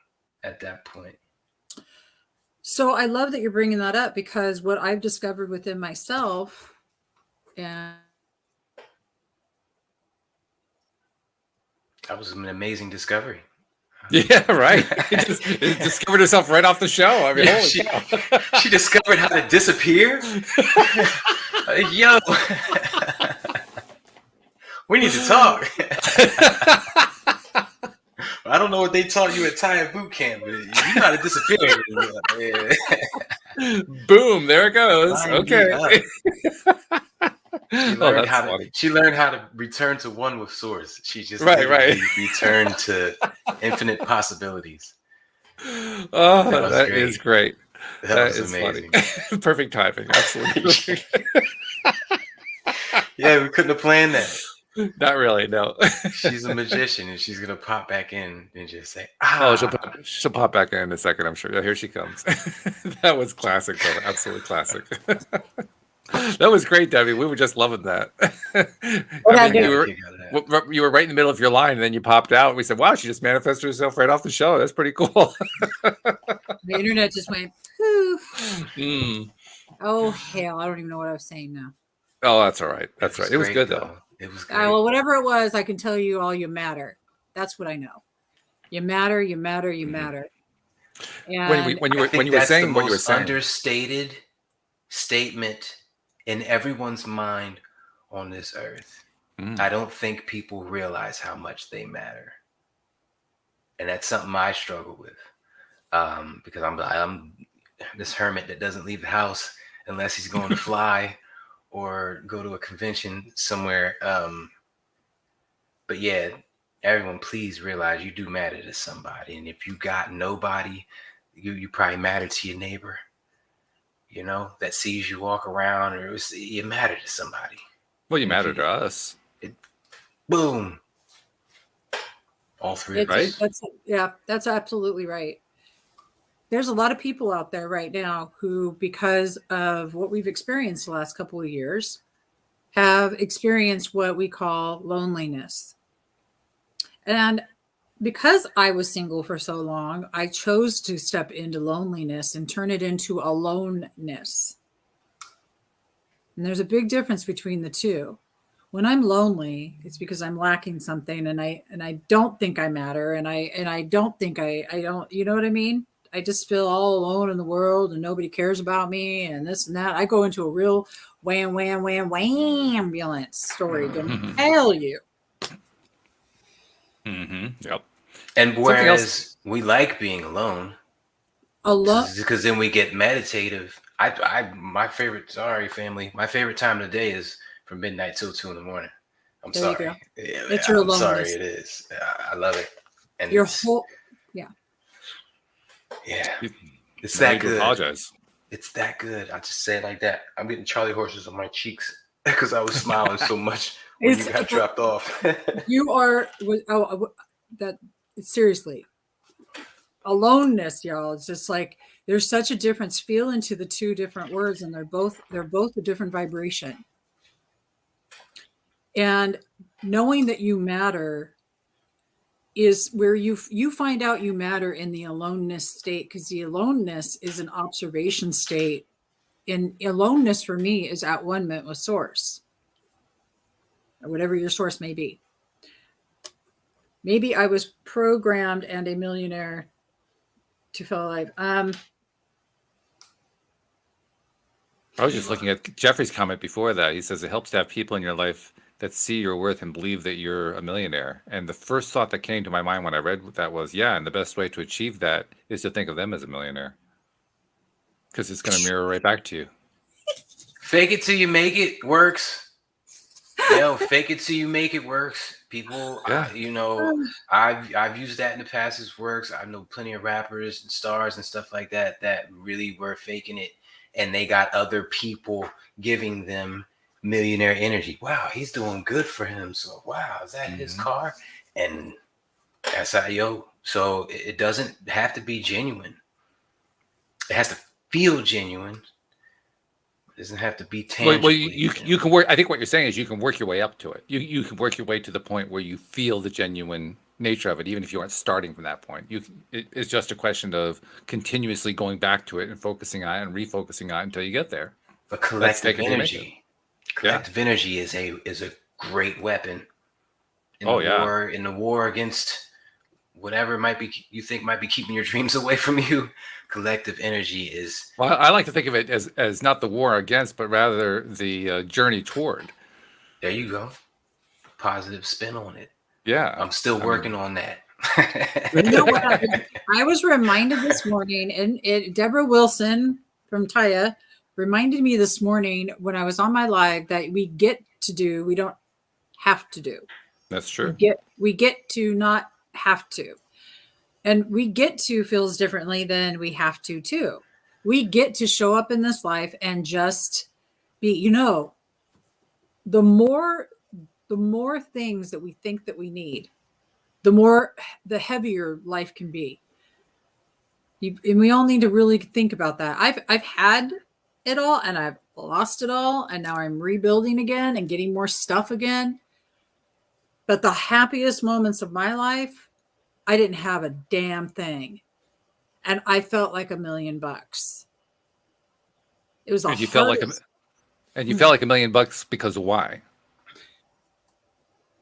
at that point. So I love that you're bringing that up, because what I've discovered within myself, and that was an amazing discovery. Yeah, right. It discovered herself right off the show. I mean, holy cow. She discovered how to disappear. Yo, we need to talk. I don't know what they taught you at Thai boot camp, but you know how to disappear. Boom! There it goes. Okay. She learned how to return to one with source. She just returned to infinite possibilities. Oh, that is great. That is amazing. Funny. Perfect timing. Absolutely. Yeah, we couldn't have planned that. Not really, no. She's a magician, and she's gonna pop back in and just say, "Oh, she'll pop back in a second, I'm sure." Yeah, here she comes. That was classic, brother. Absolutely classic. That was great, Debbie. We were just loving that. You were right in the middle of your line, and then you popped out. And we said, "Wow, she just manifested herself right off the show. That's pretty cool." The internet just went, poof. Oh hell, I don't even know what I was saying now. Oh, that's all right. That's right. It was good though. It was great. Well, whatever it was, I can tell you all you matter. That's what I know. You matter. You matter. You matter. And when you were saying what you were saying, understated statement in everyone's mind on this earth. I don't think people realize how much they matter, and that's something I struggle with, because I'm this hermit that doesn't leave the house unless he's going to fly or go to a convention somewhere. But yeah, everyone, please realize you do matter to somebody. And if you got nobody, you probably matter to your neighbor, you know, that sees you walk around, or you matter to somebody. Well, you matter to us. Boom. All three, right? That's absolutely right. There's a lot of people out there right now who, because of what we've experienced the last couple of years, have experienced what we call loneliness. And because I was single for so long, I chose to step into loneliness and turn it into aloneness. And there's a big difference between the two. When I'm lonely, it's because I'm lacking something, and I don't think I matter, and I don't think I don't, you know what I mean? I just feel all alone in the world, and nobody cares about me, and this and that. I go into a real wham wham wham wham ambulance story. Gonna tell you. Yep. And Something else. whereas we like being alone, Alone. because then we get meditative. My favorite, sorry family, my favorite time of the day is from midnight till 2 a.m. I'm There you sorry. go. Yeah, It's your I'm sorry. aloneness. It is. I love it. And Your it's, whole, yeah. yeah, You- it's no that need to good. apologize. It's that good. I just say it like that. I'm getting Charlie horses on my cheeks because I was smiling so much when you got dropped off. You are that seriously. Aloneness, y'all. It's just like there's such a difference. Feel into the two different words, and they're both a different vibration. And knowing that you matter is where you find out you matter in the aloneness state, because the aloneness is an observation state. And aloneness for me is at one moment with source, or whatever your source may be. Maybe I was programmed and a millionaire to feel alive. I was just looking at Jeffrey's comment before that. He says it helps to have people in your life that see your worth and believe that you're a millionaire. And the first thought that came to my mind when I read that was, yeah, and the best way to achieve that is to think of them as a millionaire, because it's going to mirror right back to you. Fake it till you make it works. Fake it till you make it works. People, Yeah. I've used that in the past. It works. I know plenty of rappers and stars and stuff like that really were faking it, and they got other people giving them millionaire energy. Wow, he's doing good for him. So wow, is that his car? And that's how So it doesn't have to be genuine. It has to feel genuine. It doesn't have to be tangible. Well, you can work. I think what you're saying is you can work your way up to it. You can work your way to the point where you feel the genuine nature of it, even if you aren't starting from that point. It's just a question of continuously going back to it and focusing on it and refocusing on it until you get there. But collective energy is a great weapon in the war against whatever you think might be keeping your dreams away from you. Collective energy is. Well, I like to think of it as not the war against, but rather the journey toward. There you go. Positive spin on it. Yeah. I'm still working on that. You know what? I was reminded this morning, and Deborah Wilson from Taya reminded me this morning when I was on my live that we get to do, we don't have to do. That's true. We get to not have to. And we get to feels differently than we have to too. We get to show up in this life and just be, the more things that we think that we need, the heavier life can be. And we all need to really think about that. I've had it all and I've lost it all. And now I'm rebuilding again and getting more stuff again. But the happiest moments of my life, I didn't have a damn thing. And I felt like $1 million. It was and you felt like $1 million because of why?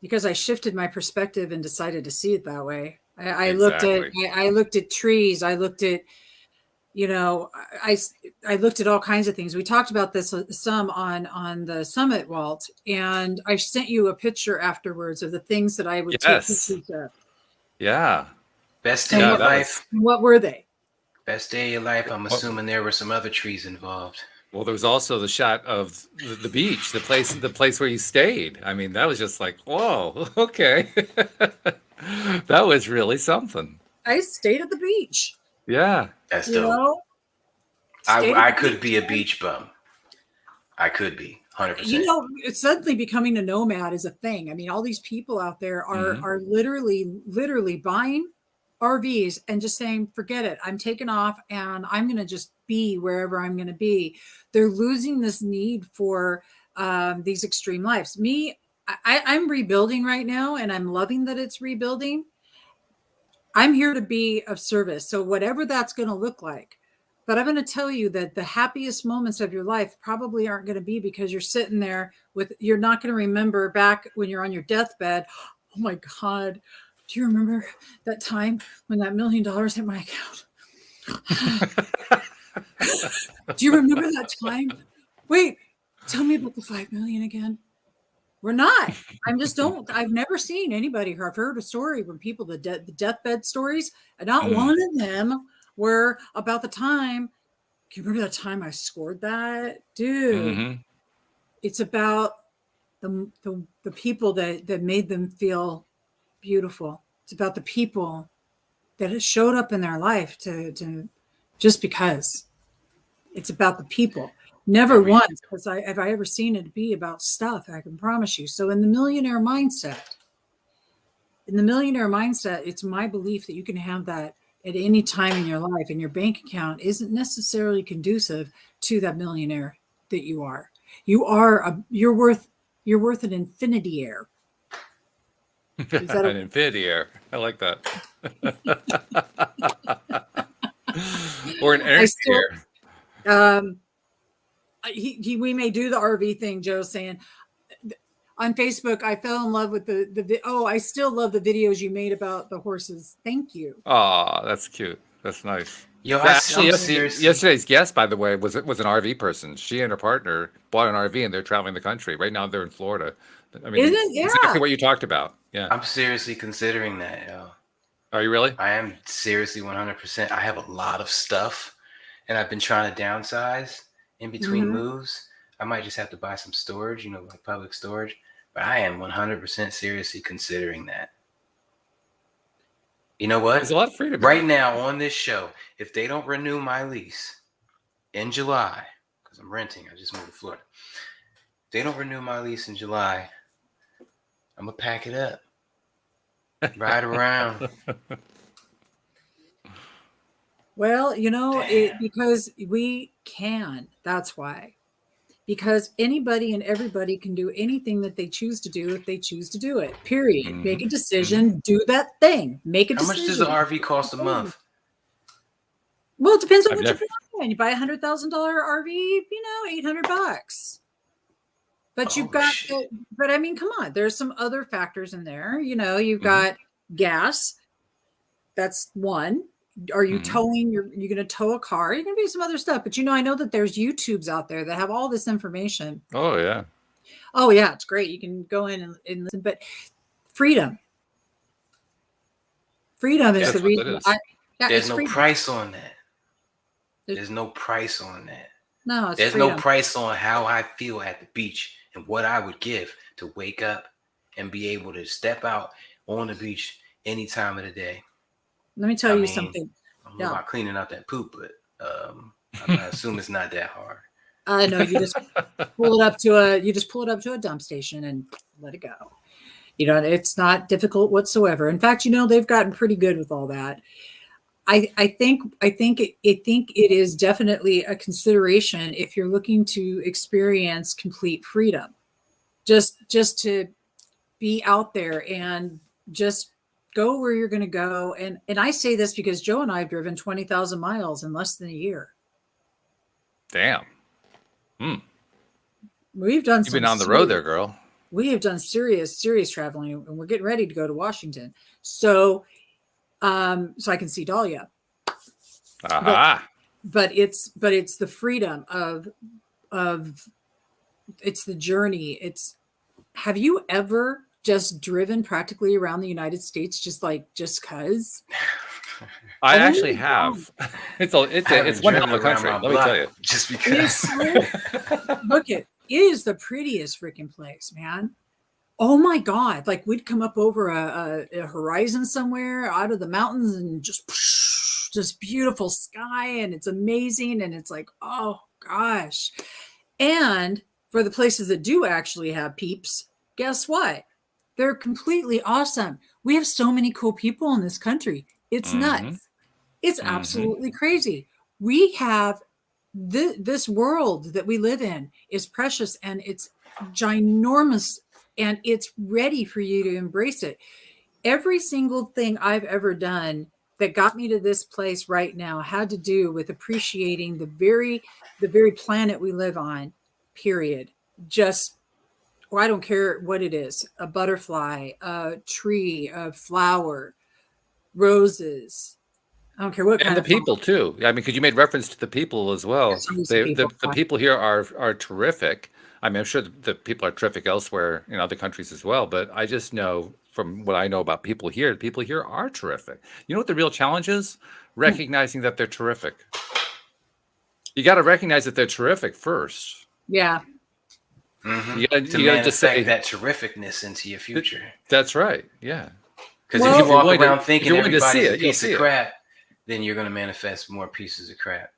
Because I shifted my perspective and decided to see it that way. I looked at trees. I looked at, I looked at all kinds of things. We talked about this some on the summit, Walt, and I sent you a picture afterwards of the things that I would take pictures of. Yeah. Best day of your life. What were they? Best day of your life. I'm assuming there were some other trees involved. Well, there was also the shot of the beach, the place where you stayed. I mean, that was just like, whoa, okay. That was really something. I stayed at the beach. Yeah. That's dope. I could be a beach bum. I could be. 100%. Suddenly becoming a nomad is a thing. I mean, all these people out there are literally buying RVs and just saying, forget it. I'm taking off and I'm going to just be wherever I'm going to be. They're losing this need for these extreme lives. I'm rebuilding right now and I'm loving that it's rebuilding. I'm here to be of service. So whatever that's going to look like. But I'm going to tell you that the happiest moments of your life probably aren't going to be because you're sitting there you're not going to remember back when you're on your deathbed. Oh my God. Do you remember that time when that $1 million hit my account? Do you remember that time? Wait, tell me about the 5 million again. We're not. I've never seen anybody, I've heard a story when people, the deathbed stories, and not one of them were about the time. Can you remember that time I scored that? Dude, it's about the people that made them feel beautiful. It's about the people that it showed up in their life to just because. It's about the people. Never once have I ever seen it be about stuff, I can promise you. So in the millionaire mindset, it's my belief that you can have that at any time in your life, and your bank account isn't necessarily conducive to that millionaire that you are. You're worth an infinity air. An infinity air. I like that. Or an energy air. We may do the RV thing. Joe's saying on Facebook, I fell in love with I still love the videos you made about the horses. Thank you. Oh, that's cute. That's nice. Yo, Actually, yesterday's guest, by the way, was an RV person. She and her partner bought an RV and they're traveling the country. Right now they're in Florida. I mean, exactly what you talked about. Yeah. I'm seriously considering that, yo. Are you really? I am seriously 100%. I have a lot of stuff and I've been trying to downsize in between moves. I might just have to buy some storage, like public storage. But I am 100% seriously considering that. You know what? There's a lot of freedom right now on this show. If they don't renew my lease in July, because I'm renting, I just moved to Florida. If they don't renew my lease in July, I'm gonna pack it up, ride around. Well, because we can. That's why. Because anybody and everybody can do anything that they choose to do if they choose to do it. Period. Make a decision. Do that thing. Make a decision. How much does an RV cost a month? Well, it depends on what you're buying. You buy $100,000 RV, $800. But you've got. But I mean, come on. There's some other factors in there. You've got gas. That's one. Are you towing? You're going to tow a car? You're going to do some other stuff. But I know that there's YouTubes out there that have all this information. Oh yeah. Oh yeah, it's great. You can go in and listen. But freedom is the reason. There's no price on that. There's no price on that. No, there's no price on how I feel at the beach and what I would give to wake up and be able to step out on the beach any time of the day. Let me tell you something. I'm about cleaning out that poop, but I assume it's not that hard. No, you just pull it up to a dump station and let it go. It's not difficult whatsoever. In fact, they've gotten pretty good with all that. I think it is definitely a consideration if you're looking to experience complete freedom. Just to be out there and just go where you're going to go. And I say this because Joe and I have driven 20,000 miles in less than a year. Damn. We've done. You've been on the road there, girl. We have done serious traveling, and we're getting ready to go to Washington. So I can see Dahlia. But it's the freedom of it's the journey. Have you ever just driven practically around the United States just cause? I actually have. It's one hell of a country. Let me tell you. Just because. Look, it is the prettiest freaking place, man. Oh my God! Like we'd come up over a horizon somewhere out of the mountains and just beautiful sky, and it's amazing, and it's like, oh gosh. And for the places that do actually have peeps, guess what? They're completely awesome. We have so many cool people in this country. It's nuts. It's absolutely crazy. We have this world that we live in is precious, and it's ginormous, and it's ready for you to embrace it. Every single thing I've ever done that got me to this place right now had to do with appreciating the very planet we live on, period. Just, well, I don't care what it is, a butterfly, a tree, a flower, roses. I don't care what And kind the of flower. people too. I mean, because you made reference to the people as well. Yes, use the people. The people here are terrific. I mean, I'm sure the people are terrific elsewhere in other countries as well. But I just know from what I know about people here, the people here are terrific. You know what the real challenge is? Recognizing that they're terrific. You got to recognize that they're terrific first. Yeah. Mm-hmm. You got To to just say that terrificness into your future. That's right. Yeah. Because Well, if you walk willing around to- if thinking you're willing to see everybody's it, a you'll piece see of it. crap, then you're going to manifest more pieces of crap.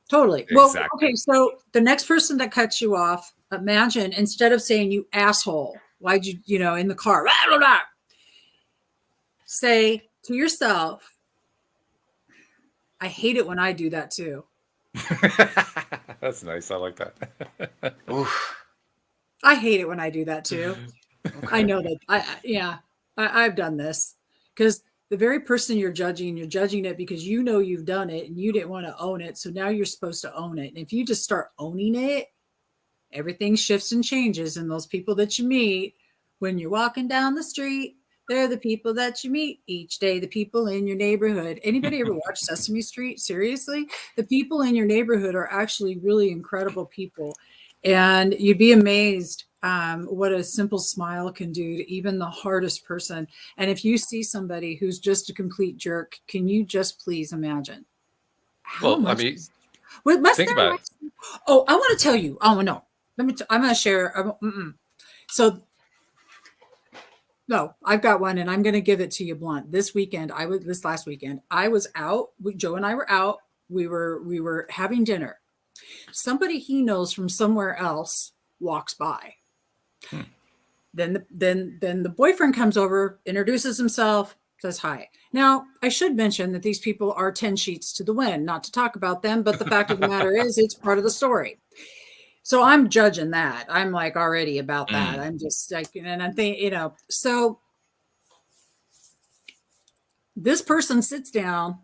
Totally. Well, Exactly. okay. So the next person that cuts you off, imagine instead of saying you asshole, why'd you, in the car, blah, blah, blah, say to yourself, I hate it when I do that too. That's nice. I like that. Oof. I hate it when I do that too. I know that. I've done this because the very person you're judging it because you've done it and you didn't want to own it. So now you're supposed to own it. And if you just start owning it, everything shifts and changes. And those people that you meet when you're walking down the street, they're the people that you meet each day, the people in your neighborhood. Anybody ever watch Sesame Street? Seriously? The people in your neighborhood are actually really incredible people. And you'd be amazed what a simple smile can do to even the hardest person. And if you see somebody who's just a complete jerk, can you just please imagine? Well, I mean, think about it. Oh, I want to tell you. Oh, no. I'm going to share. So, no, I've got one and I'm going to give it to you blunt. This last weekend, I was out. Joe and I were out. We were having dinner. Somebody he knows from somewhere else walks by. Then the boyfriend comes over, introduces himself, says hi. Now, I should mention that these people are 10 sheets to the wind, not to talk about them, but the fact of the matter is it's part of the story. So I'm judging that. I'm like already about that. I'm just like, and I think, so this person sits down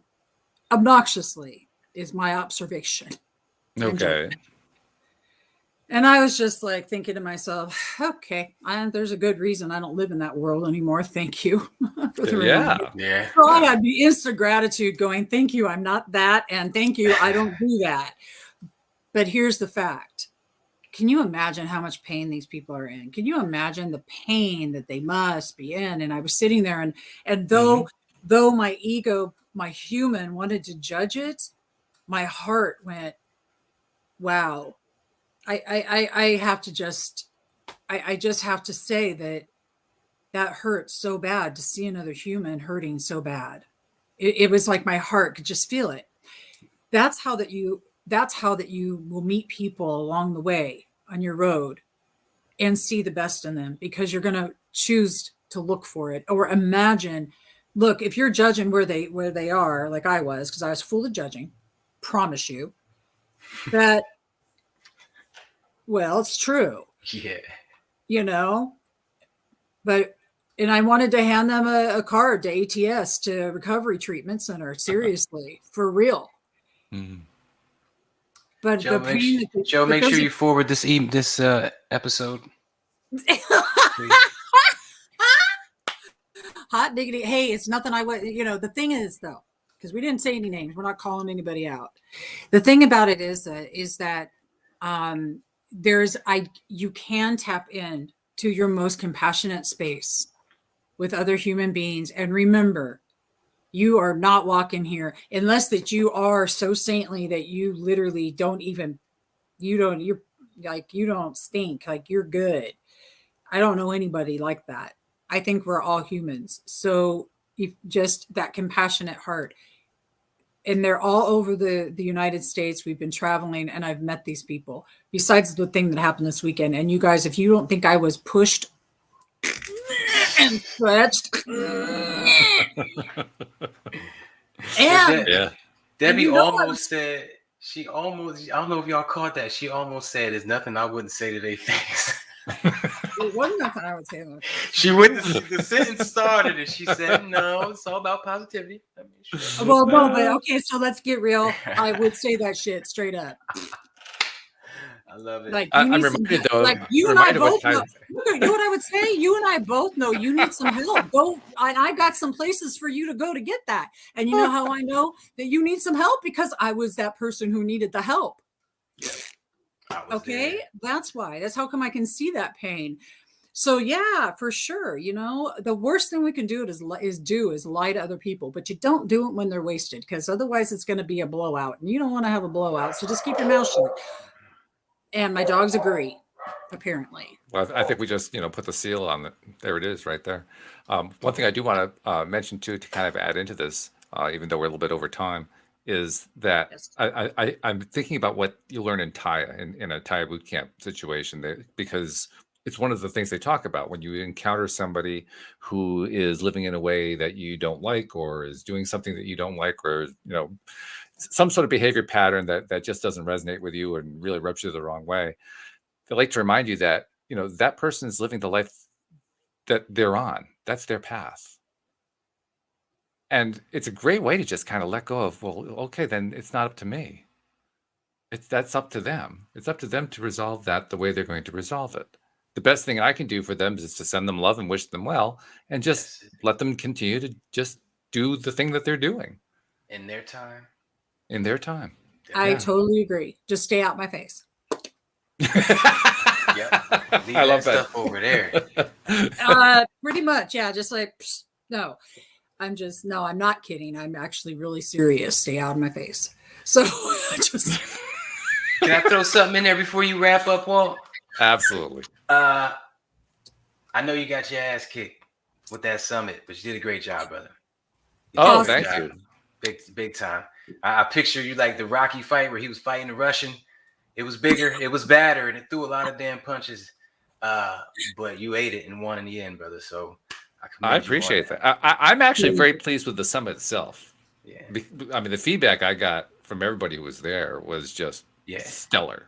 obnoxiously is my observation. Okay. And I was just like thinking to myself, okay, there's a good reason I don't live in that world anymore. Thank you. Yeah. So I had the instant gratitude going, thank you, I'm not that. And thank you, I don't do that. But here's the fact. Can you imagine how much pain these people are in? Can you imagine the pain that they must be in? And I was sitting there and though my ego, my human wanted to judge it, my heart went, wow. I have to just have to say that hurts so bad to see another human hurting so bad. It was like my heart could just feel it. That's how that you will meet people along the way on your road and see the best in them because you're going to choose to look for it or imagine. Look, if you're judging where they are, like I was, because I was full of judging, promise you that. Well, it's true. Yeah. And I wanted to hand them a card to ATS, to Recovery Treatment Center. Seriously, for real. Mm-hmm. But Joe, make sure you forward this episode. Hot diggity. Hey, it's nothing I would, the thing is though, because we didn't say any names. We're not calling anybody out. The thing about it is that you can tap in to your most compassionate space with other human beings. And remember, you are not walking here unless that you are so saintly that you literally you don't stink, like you're good. I don't know anybody like that. I think we're all humans. So just that compassionate heart. And they're all over the United States. We've been traveling and I've met these people besides the thing that happened this weekend. And you guys, if you don't think I was pushed and stretched. Yeah. Debbie almost said, I don't know if y'all caught that. She almost said, there's nothing I wouldn't say to their face. It wasn't nothing I would say. About She went. The sentence started, and she said, "No, it's all about positivity." I mean, sure. well, no, but okay, so let's get real. I would say that shit straight up. I love it. Like you I'm need some reminded though. like you and I reminded what both know. time- You know what I would say? You and I both know you need some help. Go, and I got some places for you to go to get that. And you know how I know that you need some help? Because I was that person who needed the help. I was Okay, there. that's why. That's how come I can see that pain. So yeah, for sure. You know, the worst thing we can do is lie to other people, but you don't do it when they're wasted, because otherwise it's going to be a blowout, and you don't want to have a blowout. So just keep your mouth shut. And my dogs agree, apparently. Well, I think we just, put the seal on it. There it is, right there. One thing I do want to mention too, to kind of add into this, even though we're a little bit over time, is that Yes. I'm thinking about what you learn in TIA, in a TIA boot camp situation, because it's one of the things they talk about when you encounter somebody who is living in a way that you don't like, or is doing something that you don't like, or some sort of behavior pattern that just doesn't resonate with you and really rubs you the wrong way. They like to remind you that that person is living the life that they're on. That's their path. And it's a great way to just kind of let go of, well, okay, then it's not up to me. That's up to them. It's up to them to resolve that the way they're going to resolve it. The best thing I can do for them is to send them love and wish them well, and just let them continue to just do the thing that they're doing In their time. in their time. I totally agree. Just stay out my face. Yep. Leave I love that stuff over there. Pretty much, yeah. Just like, psst, no. I'm not kidding. I'm actually really serious. Stay out of my face. So just Can I throw something in there before you wrap up, Walt? Absolutely. I know you got your ass kicked with that summit, but you did a great job, brother. Oh, did a thank great you. job. Big time. I picture you like the Rocky fight where he was fighting the Russian. It was bigger, it was badder, and it threw a lot of damn punches. But you ate it and won in the end, brother. So I appreciate that. I'm actually very pleased with the summit itself. Yeah. I mean, the feedback I got from everybody who was there was just stellar.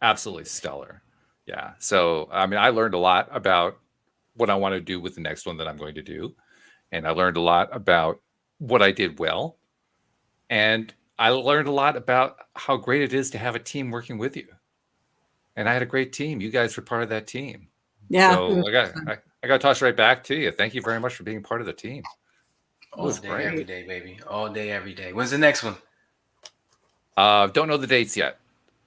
Absolutely stellar. Yeah. So, I mean, I learned a lot about what I want to do with the next one that I'm going to do. And I learned a lot about what I did well. And I learned a lot about how great it is to have a team working with you. And I had a great team. You guys were part of that team. yeah. So I got to toss right back to you. Thank you very much for being part of the team. All day, every day, baby. All day, every day. When's the next one? Don't know the dates yet.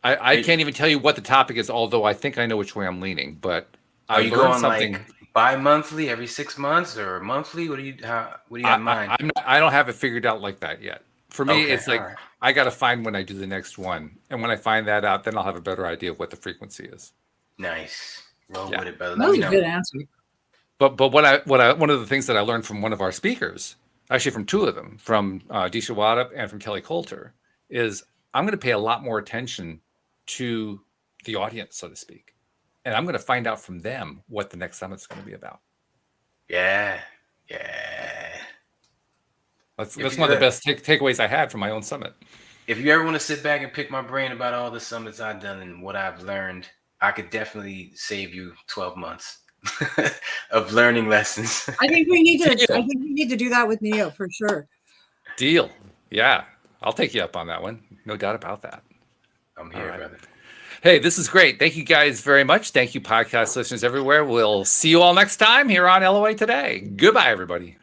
I can't even tell you what the topic is, although I think I know which way I'm leaning. But Are you going like bi-monthly, every 6 months, or monthly? What do you have in mind? I don't have it figured out like that yet. For me, Okay, it's like right. I got to find when I do the next one, and when I find that out, then I'll have a better idea of what the frequency is. Nice. Roll Yeah. with it, brother. That Let was me a know. good answer. But one of the things that I learned from one of our speakers, actually from two of them, from Disha Waddup and from Kelly Coulter, is I'm going to pay a lot more attention to the audience, so to speak, and I'm going to find out from them what the next summit's going to be about. Yeah. That's one of the best takeaways I had from my own summit. If you ever want to sit back and pick my brain about all the summits I've done and what I've learned, I could definitely save you 12 months of learning lessons. I think we need to do that with Neo for sure. Deal. Yeah, I'll take you up on that one. No doubt about that. I'm here, brother. Hey, this is great. Thank you guys very much. Thank you, podcast listeners everywhere. We'll see you all next time here on LOA Today. Goodbye, everybody.